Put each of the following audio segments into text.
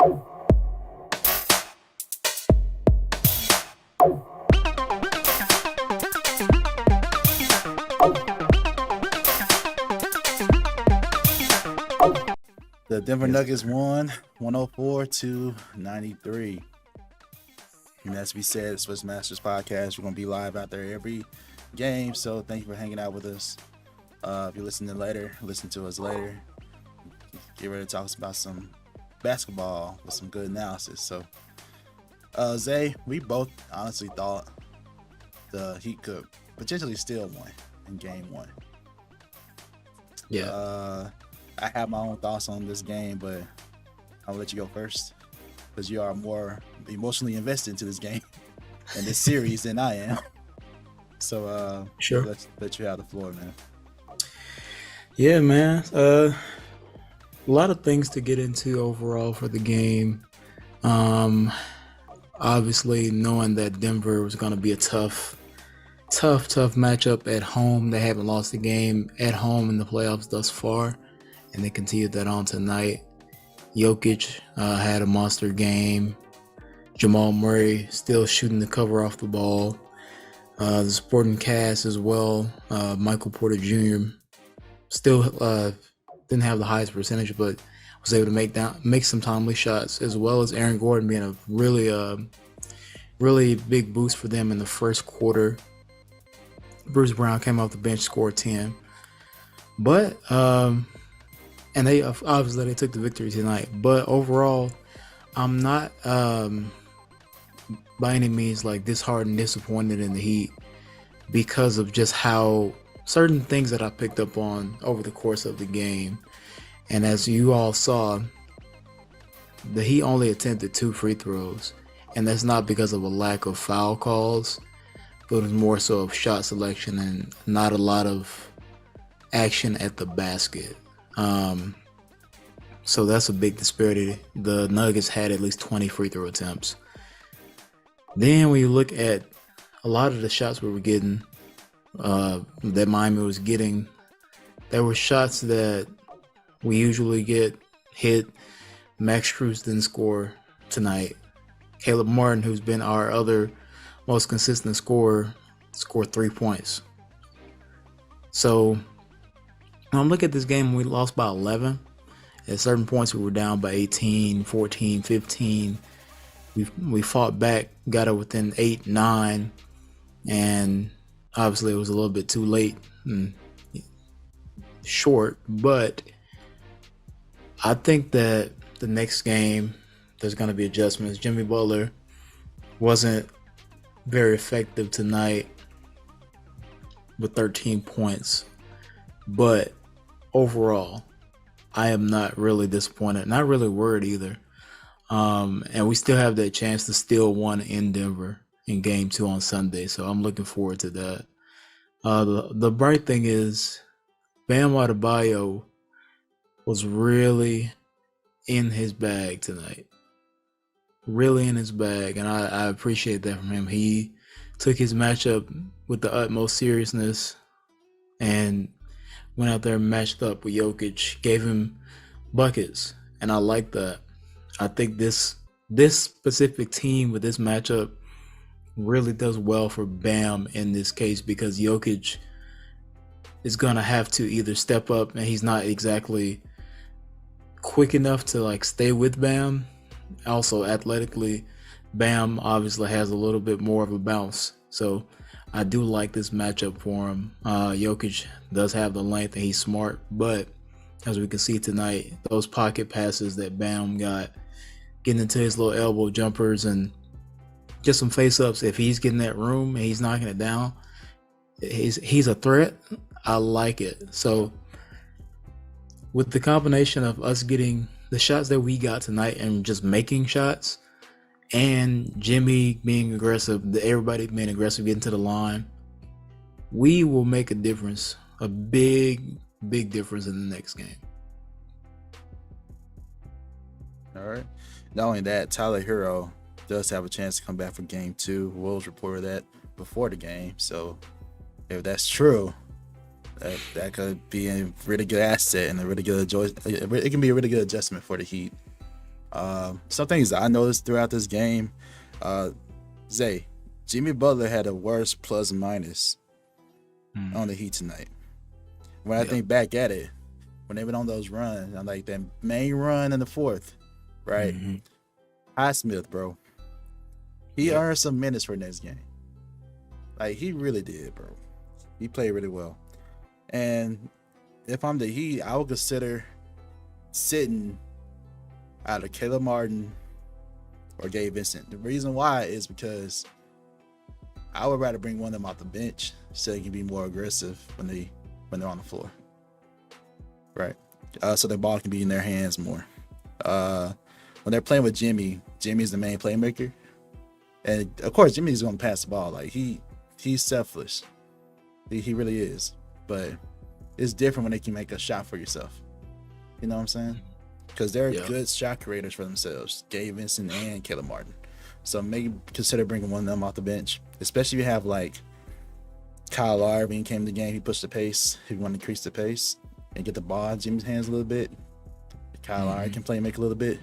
The Denver Nuggets won 104-93. And as we said, Swish Masters Podcast, we're going to be live out there every game. So thank you for hanging out with us. If you're listening later, listen to us later. Get ready to talk about some basketball with some good analysis. So, Zay, we both honestly thought the Heat could potentially still win in game one. Yeah. I have my own thoughts on this game, but I'll let you go first because you are more emotionally invested into this game and this series than I am. So, sure. Let you have the floor, man. Yeah, man. A lot of things to get into overall for the game. Obviously, knowing that Denver was going to be a tough matchup at home. They haven't lost a game at home in the playoffs thus far, and they continued that on tonight. Jokic had a monster game. Jamal Murray still shooting the cover off the ball. The supporting cast as well. Michael Porter Jr. still didn't have the highest percentage, but was able to make some timely shots, as well as Aaron Gordon being a really big boost for them in the first quarter. Bruce Brown came off the bench, scored 10. But and they obviously they took the victory tonight. But overall, I'm not by any means like disheartened, disappointed in the Heat because of just how certain things that I picked up on over the course of the game. And as you all saw, the Heat only attempted 2 free throws, and that's not because of a lack of foul calls, but it was more so of shot selection and not a lot of action at the basket. So that's a big disparity. The Nuggets had at least 20 free throw attempts. Then when you look at a lot of the shots we were getting, that Miami was getting, there were shots that we usually get hit. Max Strus didn't score tonight. Caleb Martin, who's been our other most consistent scorer, scored 3 points. So when I look at this game, we lost by 11. At certain points, we were down by 18, 14, 15. We fought back, got it within 8, 9, and obviously it was a little bit too late and short. But I think that the next game, there's going to be adjustments. Jimmy Butler wasn't very effective tonight with 13 points. But overall, I am not really disappointed, not really worried either. And we still have that chance to steal one in Denver in game 2 on Sunday. So I'm looking forward to that. The bright thing is Bam Adebayo was really in his bag tonight. Really in his bag. And I appreciate that from him. He took his matchup with the utmost seriousness and went out there and matched up with Jokic, gave him buckets. And I like that. I think this specific team with this matchup really does well for Bam in this case, because Jokic is going to have to either step up, and he's not exactly quick enough to like stay with Bam. Also athletically, Bam obviously has a little bit more of a bounce. So I do like this matchup for him. Jokic does have the length and he's smart, but as we can see tonight, those pocket passes that Bam got, getting into his little elbow jumpers and just some face-ups, if he's getting that room and he's knocking it down, he's a threat. I like it. So with the combination of us getting the shots that we got tonight and just making shots, and Jimmy being aggressive, everybody being aggressive, getting to the line, we will make a difference, a big difference in the next game. All right. Not only that, Tyler Hero does have a chance to come back for game 2. Wolves reported that before the game. So if that's true, that could be a really good asset and a really good it can be a really good adjustment for the Heat. Some things I noticed throughout this game, Zay, Jimmy Butler had a worse plus minus on the Heat tonight. When I think back at it, when they went on those runs, on like that main run in the fourth, right? Highsmith, bro, he earned some minutes for next game. Like, he really did, bro. He played really well. And if I'm the Heat, I would consider sitting either Caleb Martin or Gabe Vincent. The reason why is because I would rather bring one of them off the bench so they can be more aggressive when they're on the floor. Right. So the ball can be in their hands more. When they're playing with Jimmy, Jimmy's the main playmaker. And of course, Jimmy's going to pass the ball. Like, he's selfless. He really is. But it's different when they can make a shot for yourself. You know what I'm saying? Because they're good shot creators for themselves. Gabe Vincent and Caleb Martin. So maybe consider bringing one of them off the bench. Especially if you have like Kyle Lowry, when he came to the game, he pushed the pace. He wanted to increase the pace and get the ball in Jimmy's hands a little bit. Kyle Lowry can play and make a little bit.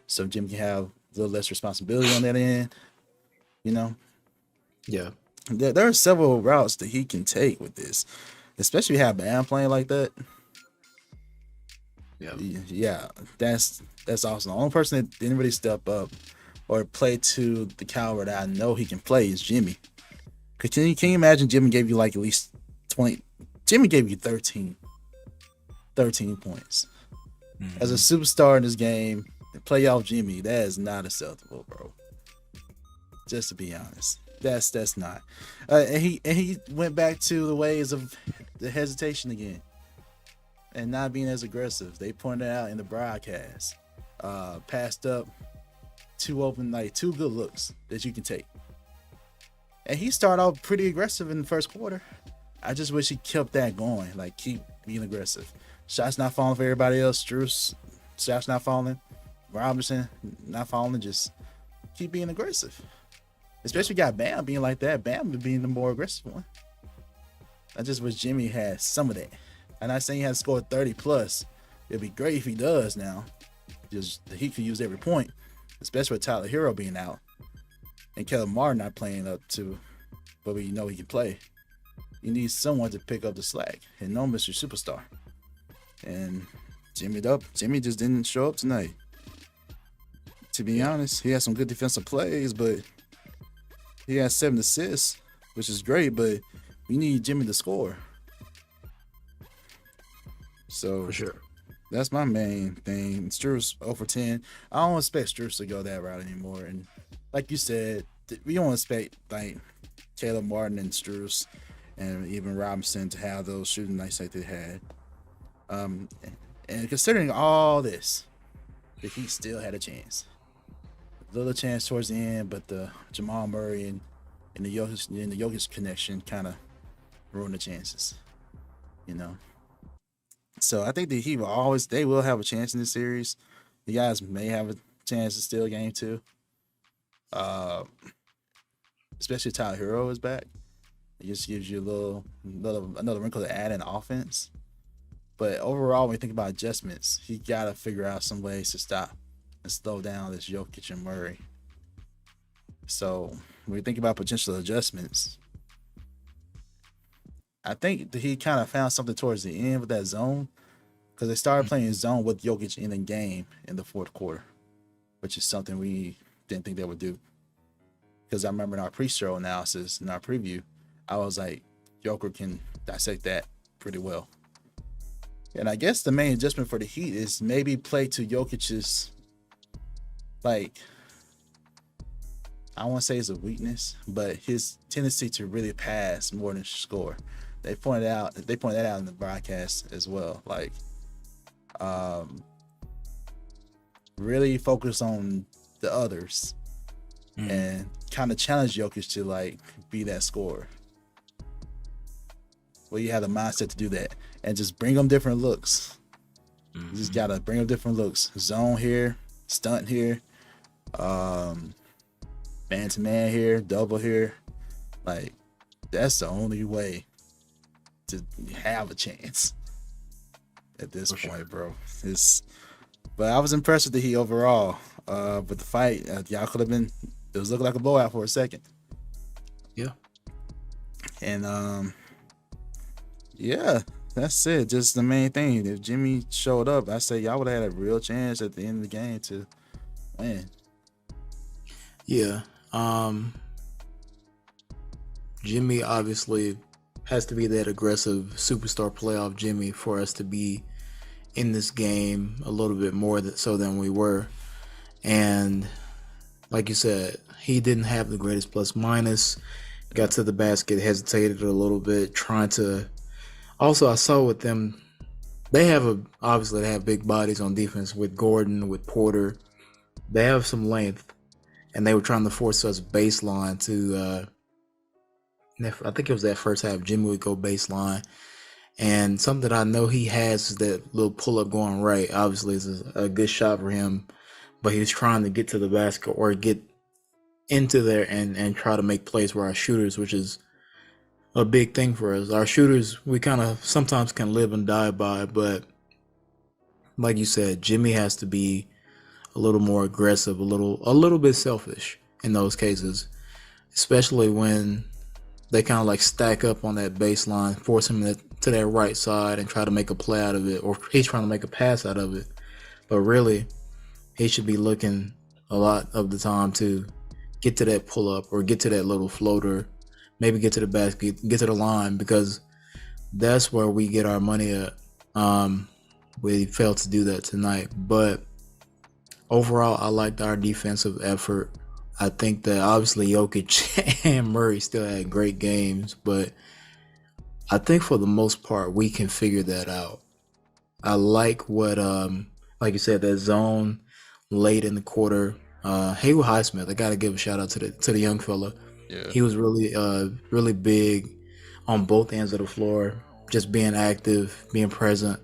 So Jimmy can have a little less responsibility on that end. You know? Yeah. There are several routes that he can take with this. Especially if you have Bam playing like that. Yeah, that's awesome. The only person that didn't really step up or play to the caliber that I know he can play is Jimmy. Can you imagine Jimmy gave you like at least 20? Jimmy gave you 13 points. As a superstar in this game, playoff Jimmy, that is not acceptable, bro. Just to be honest, that's not. And he went back to the ways of the hesitation again. And not being as aggressive. They pointed out in the broadcast. Passed up two good looks that you can take. And he started off pretty aggressive in the first quarter. I just wish he kept that going. Like, keep being aggressive. Shots not falling for everybody else. Strus, shots not falling. Robinson not falling. Just keep being aggressive. Especially got Bam being like that. Bam being the more aggressive one. I just wish Jimmy had some of that. I'm not saying he has scored 30 plus. It'd be great if he does now. Just he could use every point, especially with Tyler Hero being out and Caleb Martin not playing up to, but we know he can play. You need someone to pick up the slack, and no Mr. Superstar. And Jimmy just didn't show up tonight. To be honest, he had some good defensive plays, but he had 7 assists, which is great. But we need Jimmy to score. So for sure, that's my main thing. Strus 0 for 10. I don't expect Strus to go that route anymore. And like you said, we don't expect like Caleb Martin and Strus and even Robinson to have those shooting nights like they had. And considering all this, the Heat still had a chance. A little chance towards the end, but the Jamal Murray and the Jokic connection kind of ruined the chances. You know. So I think the Heat will have a chance in this series. The guys may have a chance to steal game 2. Especially Tyler Hero is back. It just gives you another wrinkle to add in offense. But overall, when you think about adjustments, he got to figure out some ways to stop and slow down this Jokic and Murray. So when you think about potential adjustments, I think that he kind of found something towards the end with that zone, because they started playing zone with Jokic in the game in the fourth quarter, which is something we didn't think they would do. Because I remember in our pre-show analysis, in our preview, I was like, Joker can dissect that pretty well. And I guess the main adjustment for the Heat is maybe play to Jokic's, like, I don't want to say it's a weakness, but his tendency to really pass more than score. They pointed that out in the broadcast as well. Like, really focus on the others and kind of challenge Jokic to like be that scorer. Well, you have the mindset to do that and just bring them different looks. You just gotta bring them different looks. Zone here, stunt here, man to man here, double here. Like, that's the only way to have a chance at this point, bro. But I was impressed with the Heat overall. But the fight, y'all could have been. It was looking like a blowout for a second. Yeah. And yeah, that's it. Just the main thing. If Jimmy showed up, I say y'all would have had a real chance at the end of the game to win. Yeah. Jimmy obviously has to be that aggressive superstar playoff Jimmy for us to be in this game a little bit more so than we were. And like you said, he didn't have the greatest plus minus. Got to the basket, hesitated a little bit, trying to. Also, I saw with them, they have big bodies on defense with Gordon, with Porter. They have some length, and they were trying to force us baseline to. I think it was that first half. Jimmy would go baseline, and something that I know he has is that little pull up going right. Obviously, it's a good shot for him, but he was trying to get to the basket or get into there and try to make plays for our shooters, which is a big thing for us. Our shooters, we kind of sometimes can live and die by, but like you said, Jimmy has to be a little more aggressive, a little bit selfish in those cases, especially when they kind of like stack up on that baseline, force him to that right side and try to make a play out of it, or he's trying to make a pass out of it. But really, he should be looking a lot of the time to get to that pull-up or get to that little floater, maybe get to the basket, get to the line, because that's where we get our money at. We failed to do that tonight. But overall, I liked our defensive effort. I think that obviously Jokic and Murray still had great games, but I think for the most part, we can figure that out. I like what, like you said, that zone late in the quarter. Haywood Highsmith, I gotta give a shout out to the young fella. Yeah. He was really big on both ends of the floor, just being active, being present.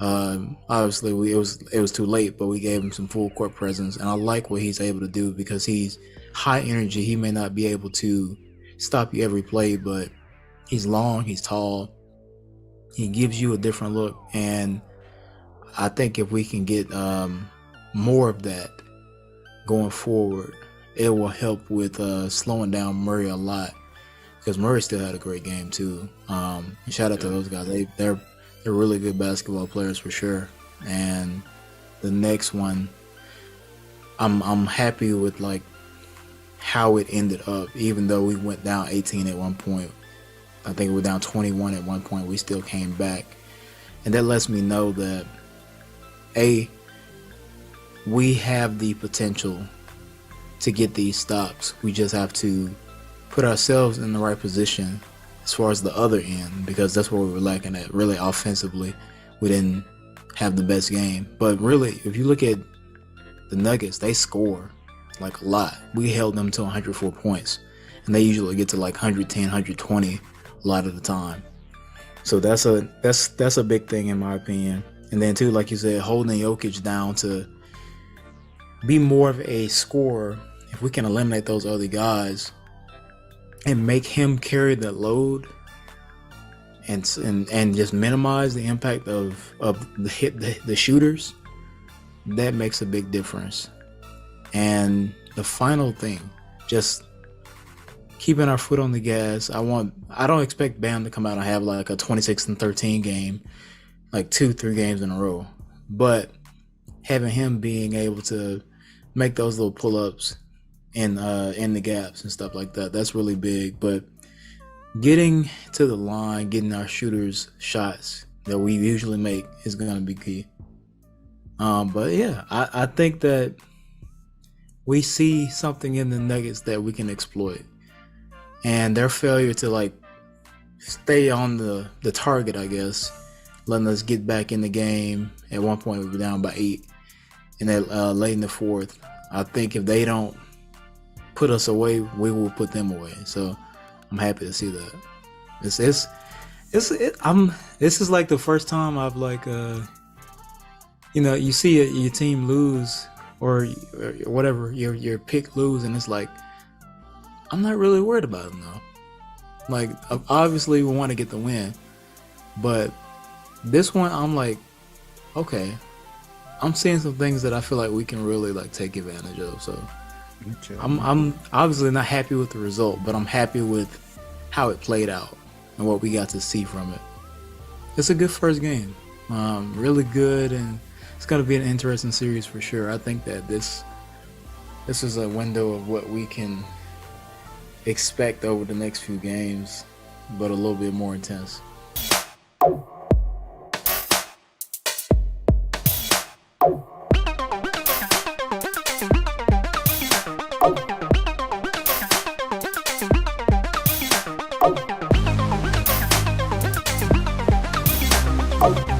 Obviously, it was too late, but we gave him some full court presence, and I like what he's able to do because he's high energy. He may not be able to stop you every play, but he's long, he's tall. He gives you a different look, and I think if we can get more of that going forward, it will help with slowing down Murray a lot, because Murray still had a great game too. And shout out to those guys. They're really good basketball players for sure. And the next one, I'm happy with like how it ended up. Even though we went down 18 at one point, I think we were down 21 at one point. We still came back, and that lets me know that we have the potential to get these stops. We just have to put ourselves in the right position as far as the other end, because that's where we were lacking at. Really, offensively, we didn't have the best game. But really, if you look at the Nuggets, they score like a lot. We held them to 104 points, and they usually get to like 110, 120 a lot of the time. So that's a big thing in my opinion. And then too, like you said, holding Jokic down to be more of a scorer. If we can eliminate those other guys and make him carry that load and just minimize the impact of the shooters, that makes a big difference. And the final thing, just keeping our foot on the gas. I don't expect Bam to come out and have like a 26-13 game, like 2-3 games in a row, but having him being able to make those little pull-ups in the gaps and stuff like that, that's really big. But getting to the line, getting our shooters shots that we usually make is going to be key. But yeah, I think that we see something in the Nuggets that we can exploit, and their failure to like stay on the target, I guess, letting us get back in the game. At one point we were down by 8, and then late in the fourth, I think if they don't put us away, we will put them away. So I'm happy to see that. This is like the first time I've like you see your team lose or whatever, your pick lose, and it's like I'm not really worried about them though. Like obviously we want to get the win, but this one I'm like, okay, I'm seeing some things that I feel like we can really like take advantage of. So Okay. I'm obviously not happy with the result, but I'm happy with how it played out and what we got to see from it. It's a good first game, really good, and it's going to be an interesting series for sure. I think that this is a window of what we can expect over the next few games, but a little bit more intense. Oh.